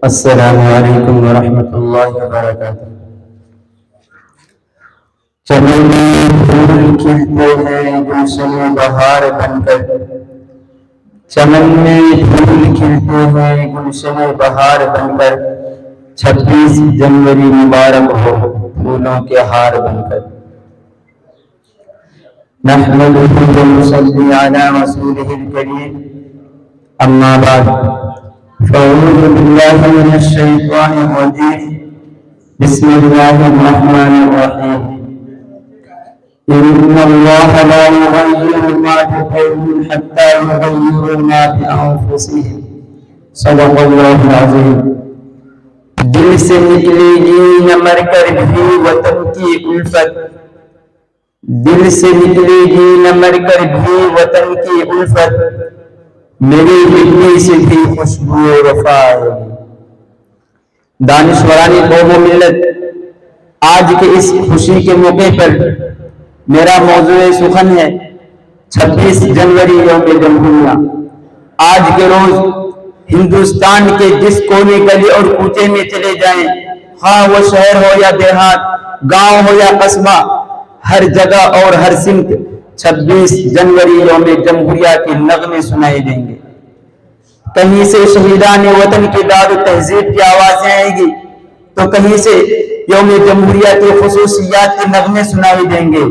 السلام علیکم ورحمۃ اللہ وبرکاتہ۔ چمن میں پھول کھلتے ہیں گلشن بہار بن کر، چمن میں پھول کھلتے ہیں گلشن بہار بن کر، 26 جنوری مبارک ہو پھولوں کے ہار بن کر۔ نحمدہ ونصلی علی رسولہ الکریم، اما بعد فاعوذ باللہ من الشیطان الرجیم، بسم اللہ الرحمن الرحیم۔ ان اللہ لا یغیر ما بقوم حتی یغیروا ما بانفسہم، صدق اللہ العظیم۔ دل سے نکلے گی نہ مر کر بھی وطن کی الفت، دل سے نکلے گی نہ مر کر بھی وطن کی الفت، میری مٹی سے بھی خوشبو وفا ہے۔ دانشورانی قوم و ملت، آج کے اس خوشی کے موقع پر میرا موضوع سخن ہے 26 جنوری یوم جمہوریہ۔ آج کے روز ہندوستان کے جس کونے گلی اور کوچے میں چلے جائیں، خواہ وہ شہر ہو یا دیہات، گاؤں ہو یا قصبہ، ہر جگہ اور ہر سمت 26 جنوری یوم جمہوریہ کے نغمے سنائے دیں گے۔ کہیں سے شہیدان وطن کی داد و تہذیب کی آوازیں آئیں گی تو کہیں سے یوم جمہوریہ کی خصوصیات کے نغمے سنائی دیں گے۔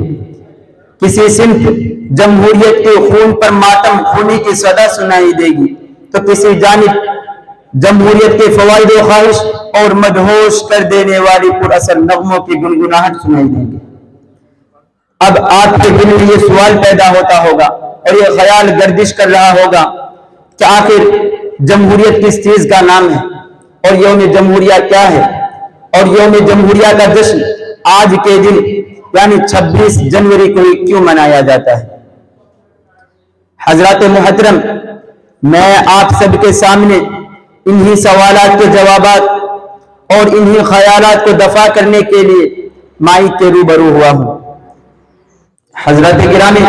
کسی سمت جمہوریت کے خون پر ماتم خونی کی صدا سنائی دے گی تو کسی جانب جمہوریت کے فوائد و خواہش اور مدہوش کر دینے والی پر اثر نغموں کی گنگناہٹ سنائی دیں گے۔ اب آپ کے دل میں یہ سوال پیدا ہوتا ہوگا اور یہ خیال گردش کر رہا ہوگا کہ آخر جمہوریت کس چیز کا نام ہے اور یوم جمہوریہ کیا ہے، اور یوم جمہوریہ کا جشن آج کے دن یعنی 26 جنوری کو کیوں منایا جاتا ہے۔ حضرات محترم، میں آپ سب کے سامنے انہی سوالات کے جوابات اور انہی خیالات کو دفع کرنے کے لیے مائک کے روبرو ہوا ہوں۔ حضرت گرامی،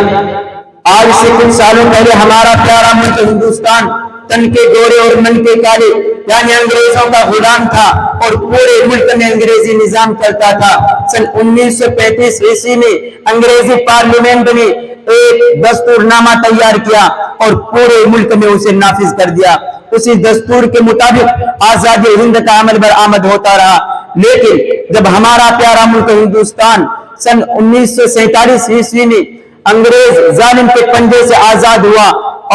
آج سے کچھ سالوں پہلے ہمارا پیارا ملک ہندوستان تن کے گورے اور من کے کالے یعنی انگریزوں کا غلام تھا اور پورے ملک میں انگریزی نظام چلتا تھا۔ سن 1935 عیسوی میں انگریزی پارلیمنٹ نے ایک دستور نامہ تیار کیا اور پورے ملک میں اسے نافذ کر دیا۔ اسی دستور کے مطابق آزادی ہند کا عمل برآمد ہوتا رہا، لیکن جب ہمارا پیارا ملک ہندوستان سن 1947 عیسوی میں انگریز ظالم کے پنجے سے آزاد ہوا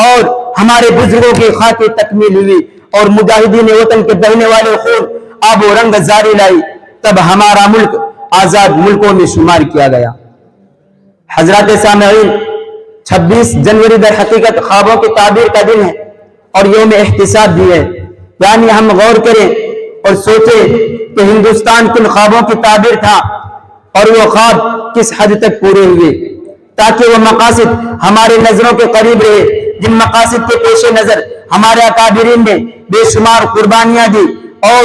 اور ہمارے بزرگوں کی خاطر تکمیل ہوئی اور مجاہدین وطن کے بہنے والے خون آب و رنگ زاری لائی، تب ہمارا ملک آزاد ملکوں میں شمار کیا گیا۔ حضرات سامعین، 26 جنوری در حقیقت خوابوں کی تعبیر کا دن ہے اور یوم احتساب بھی ہے۔ یعنی ہم غور کریں اور سوچیں کہ ہندوستان کن خوابوں کی تعبیر تھا اور وہ خواب کس حد تک پورے ہوئے، تاکہ وہ مقاصد ہمارے نظروں کے قریب رہے، جن مقاصد کے پیش نظر ہمارے اکابرین نے بے شمار قربانیاں دی اور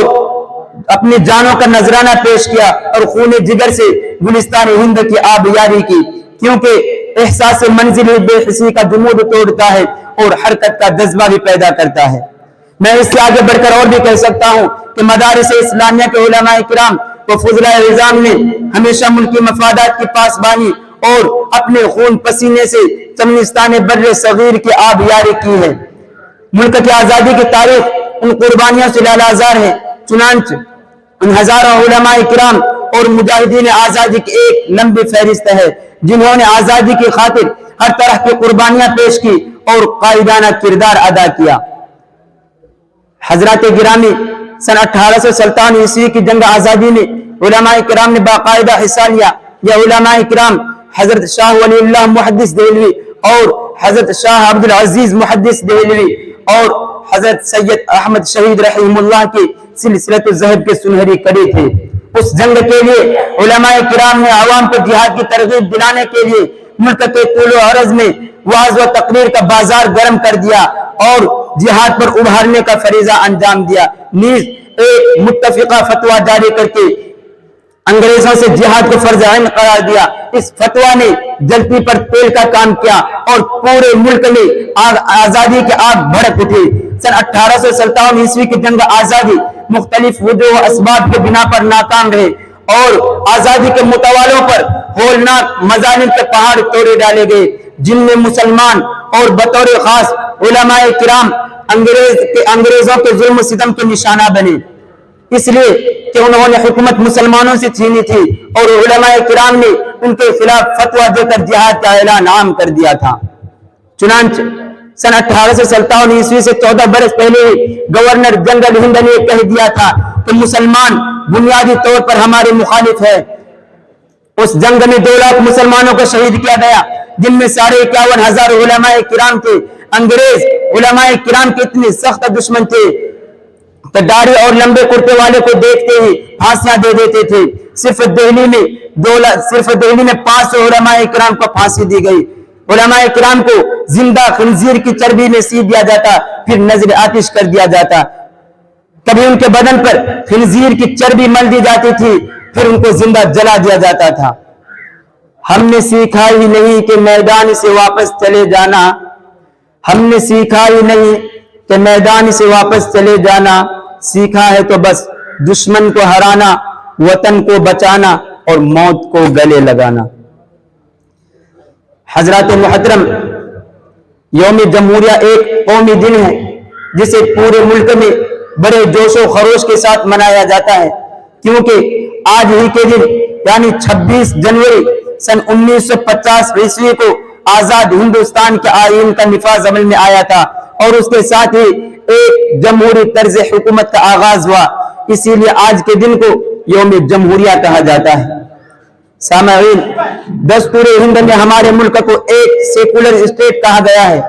اپنی جانوں کا نذرانہ پیش کیا اور خون جگر سے گلستان ہند کی آبیاری کی، کیونکہ احساس منزل بے حسی کا جمود توڑتا ہے اور حرکت کا جذبہ بھی پیدا کرتا ہے۔ میں اس سے آگے بڑھ کر اور بھی کہہ سکتا ہوں کہ مدارس اسلامیہ کے علماء کرام و فضلاء نظام نے ہمیشہ ملکی مفادات کی پاسبانی اور اپنے خون پسینے سے چمنستان بر صغیر کی آبیاری کی ہے۔ ملک کی آزادی کی تاریخ ان قربانیوں سے لالازار ہے، چنانچہ ان ہزاروں علماء کرام اور مجاہدین آزادی کی ایک لمبی فہرست ہے جنہوں نے آزادی کی خاطر ہر طرح کی قربانیاں پیش کی اور قائدانہ کردار ادا کیا۔ حضرات گرامی، سن 1857 عیسوی کی جنگ آزادی میں علماء کرام نے باقاعدہ حصہ لیا۔ یہ علماء کرام حضرت شاہ ولی اللہ محدث دہلوی اور حضرت شاہ عبدالعزیز محدث دہلوی اور حضرت سید احمد شہید رحمہ اللہ کی سلسلۃ الذہب کے سنہری کڑی تھے۔ اس جنگ کے لیے علماء کرام نے عوام کو جہاد کی ترغیب دلانے کے لیے ملک کے طول و عرض میں وعظ و تقریر کا بازار گرم کر دیا اور جہاد پر ابھارنے کا فریضہ انجام دیا، نیز ایک متفقہ فتویٰ جاری کر کے انگریزوں سے جہاد کو فرض عین قرار دیا۔ اس فتویٰ نے جلتی پر تیل کا کام کیا اور پورے ملک میں آزادی کی آگ بھڑک اٹھی۔ سن 1857 عیسوی کی جنگ آزادی مختلف وجوہ و اسباب کے بنا پر ناکام رہے اور آزادی کے متوالوں پر ہولناک مظالم کے پہاڑ توڑے ڈالے گئے، جن میں مسلمان اور بطور خاص علماء کرام انگریزوں کے ظلم و ستم کے نشانہ بنے، اس لیے کہ انہوں نے حکومت مسلمانوں سے چھینی تھی اور علماء کرام نے ان کے خلاف فتویٰ دے کر جہاد کا اعلان عام کر دیا تھا۔ چنانچہ سن 1857 عیسوی سے 14 برس پہلے گورنر جنرل ہند نے کہہ دیا تھا کہ مسلمان بنیادی طور پر ہمارے مخالف ہے۔ اس جنگ میں 2 لاکھ مسلمانوں کو شہید کیا گیا، جن میں 51,500 علماء کرام تھے۔ انگریز علماء کرام کے اتنے سخت دشمن تھے کہ داڑھی اور لمبے کرتے والے کو دیکھتے ہی پھانسیاں دے دیتے تھے۔ صرف دہلی میں 500 علماء کرام کو پھانسی دی گئی۔ علماء کرام کو زندہ خنزیر کی چربی میں سی دیا جاتا، پھر نظر آتش کر دیا جاتا۔ کبھی ان کے بدن پر خنزیر کی چربی مل دی جاتی تھی، پھر ان کو زندہ جلا دیا جاتا تھا۔ ہم نے سیکھا ہی نہیں کہ میدان سے واپس چلے جانا، ہم نے سیکھا ہی نہیں کہ میدان سے واپس چلے جانا، سیکھا ہے تو بس دشمن کو ہرانا، وطن کو بچانا اور موت کو گلے لگانا۔ حضرات محترم، یوم جمہوریہ ایک قومی دن ہے جسے پورے ملک میں بڑے جوش و خروش کے ساتھ منایا جاتا ہے، کیونکہ آج ہی کے دن یعنی 26 جنوری سن 1950 عیسوی کو آزاد ہندوستان کے آئین کا نفاذ عمل میں آیا تھا اور اس کے ساتھ ہی ایک جمہوری طرز حکومت کا آغاز ہوا، اسی لیے آج کے دن کو یوم جمہوریہ کہا جاتا ہے۔ سامعین، دستور ہند میں ہمارے ملک کو ایک سیکولر اسٹیٹ کہا گیا ہے،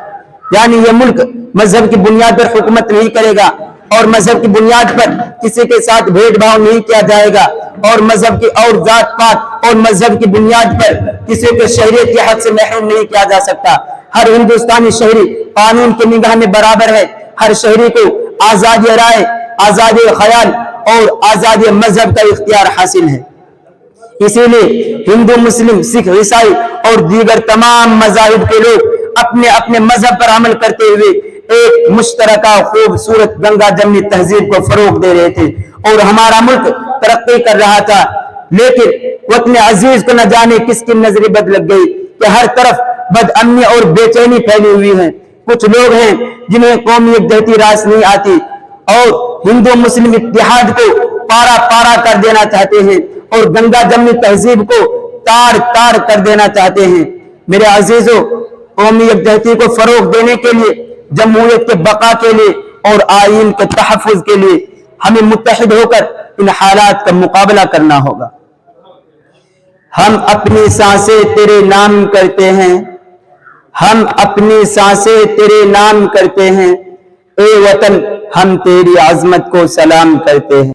یعنی یہ ملک مذہب کی بنیاد پر حکومت نہیں کرے گا اور مذہب کی بنیاد پر کسی کے ساتھ بھید بھاؤ نہیں کیا جائے گا اور مذہب کی اور ذات پات اور مذہب کی بنیاد پر کسی کو شہریت کے حق سے محروم نہیں کیا جا سکتا۔ ہر ہندوستانی شہری قانون کی نگاہ میں برابر ہے، ہر شہری کو آزادی رائے، آزادی خیال اور آزادی مذہب کا اختیار حاصل ہے۔ اسی لیے ہندو، مسلم، سکھ، عیسائی اور دیگر تمام مذاہب کے لوگ اپنے اپنے مذہب پر عمل کرتے ہوئے ایک مشترکہ خوبصورت گنگا جمنی تہذیب کو فروغ دے رہے تھے اور ہمارا ملک ترقی کر رہا تھا۔ لیکن وطن عزیز کو نہ جانے کس کی نظر بد لگ گئی کہ ہر طرف بد امنی اور بے چینی پھیلی ہوئی ہے۔ کچھ لوگ ہیں جنہیں قومی یکجہتی راس نہیں آتی اور ہندو مسلم اتحاد کو پارا پارا کر دینا چاہتے ہیں اور گنگا جمنی تہذیب کو تار تار کر دینا چاہتے ہیں۔ میرے عزیزوں، قومی یکجہتی کو فروغ دینے کے لیے، جمہوریت کے بقا کے لیے اور آئین کے تحفظ کے لیے ہمیں متحد ہو کر ان حالات کا مقابلہ کرنا ہوگا۔ ہم اپنی سانسیں تیرے نام کرتے ہیں، ہم اپنی سانسیں تیرے نام کرتے ہیں، اے وطن ہم تیری عظمت کو سلام کرتے ہیں۔